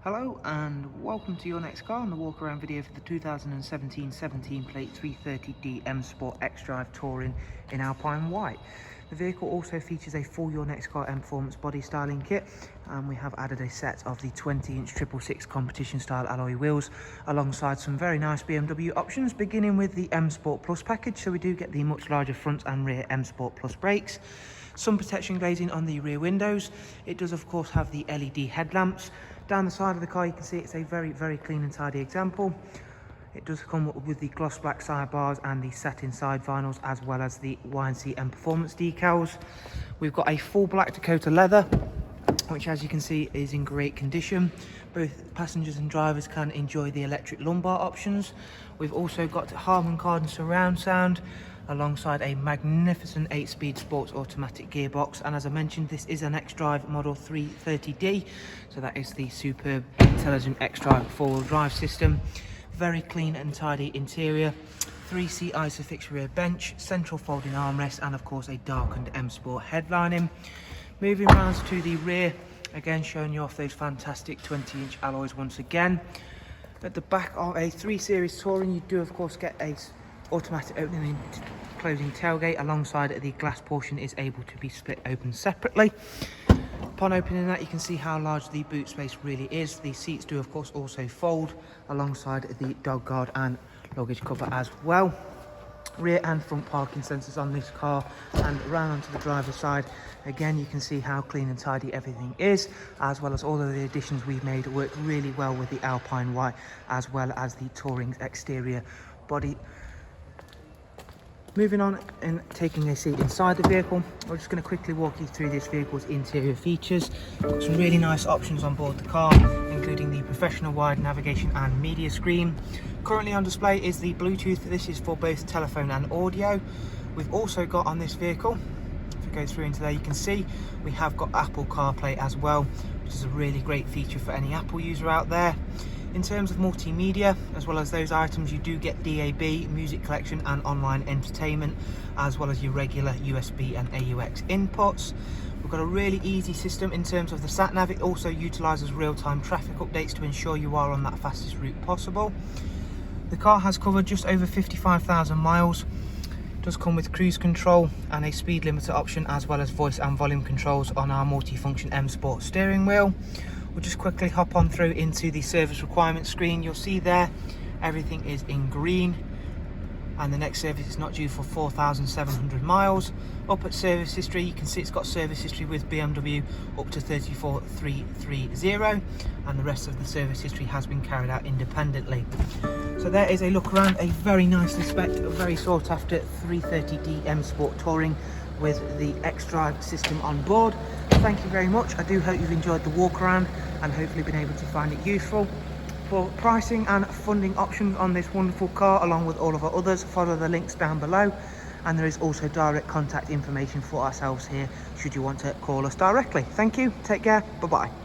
Hello and welcome to your next car on the walk around video for the 2017 17 plate 330D M Sport XDRIVE Touring in Alpine White. The vehicle also features a full Your Next Car Mperformance body styling kit, and we have added a set of the 20-inch 666 competition style alloy wheels alongside some very nice BMW options, beginning with the M Sport Plus package. So we do get the much larger front and rear M Sport Plus brakes, some protection glazing on the rear windows. It does of course have the LED headlamps. Down the side of the car you can see it's a very clean and tidy example. It does come with the gloss black sidebars and the satin side vinyls, as well as the YNC Mperformance decals. We've got a full black Dakota leather, which as you can see is in great condition. Both passengers and drivers can enjoy the electric lumbar options. We've also got Harman Kardon surround sound alongside a magnificent 8-speed sports automatic gearbox, and as I mentioned, this is an XDRIVE model 330D, so that is the superb intelligent XDRIVE four-wheel drive system. Very clean and tidy interior, 3-seat Isofix rear bench, central folding armrest, and of course a darkened M Sport headlining. Moving round to the rear, again showing you off those fantastic 20-inch alloys once again. At the back of a 3 Series Touring, you do of course get a automatic opening and closing tailgate, alongside the glass portion is able to be split open separately. Upon opening that, you can see how large the boot space really is. The seats do of course also fold, alongside the dog guard and luggage cover as well. Rear and front parking sensors on this car, and around onto the driver's side, again you can see how clean and tidy everything is, as well as all of the additions we've made work really well with the Alpine White, as well as the Touring's exterior body. Moving on and taking a seat inside the vehicle, we're just going to quickly walk you through this vehicle's interior features. Got some really nice options on board the car, including the professional wide navigation and media screen. Currently on display is the Bluetooth. This is for both telephone and audio. We've also got on this vehicle, if we go through into there, you can see we have got Apple Carplay as well, which is a really great feature for any Apple user out there. In terms of multimedia, as well as those items, you do get DAB, music collection and online entertainment, as well as your regular USB and AUX inputs. We've got a really easy system in terms of the sat nav. It also utilises real-time traffic updates to ensure you are on that fastest route possible. The car has covered just over 55,000 miles. It does come with cruise control and a speed limiter option, as well as voice and volume controls on our multifunction M Sport steering wheel. We'll just quickly hop on through into the service requirement screen. You'll see there everything is in green, and the next service is not due for 4,700 miles. Up at service history, you can see it's got service history with BMW up to 34,330, and the rest of the service history has been carried out independently. So there is a look around a very nicely spec'd, very sought after 330D M Sport Touring with the XDRIVE system on board. Thank you very much. I do hope you've enjoyed the walk around and hopefully been able to find it useful. For pricing and funding options on this wonderful car, along with all of our others, follow the links down below, and there is also direct contact information for ourselves here should you want to call us directly. Thank you, take care, bye bye.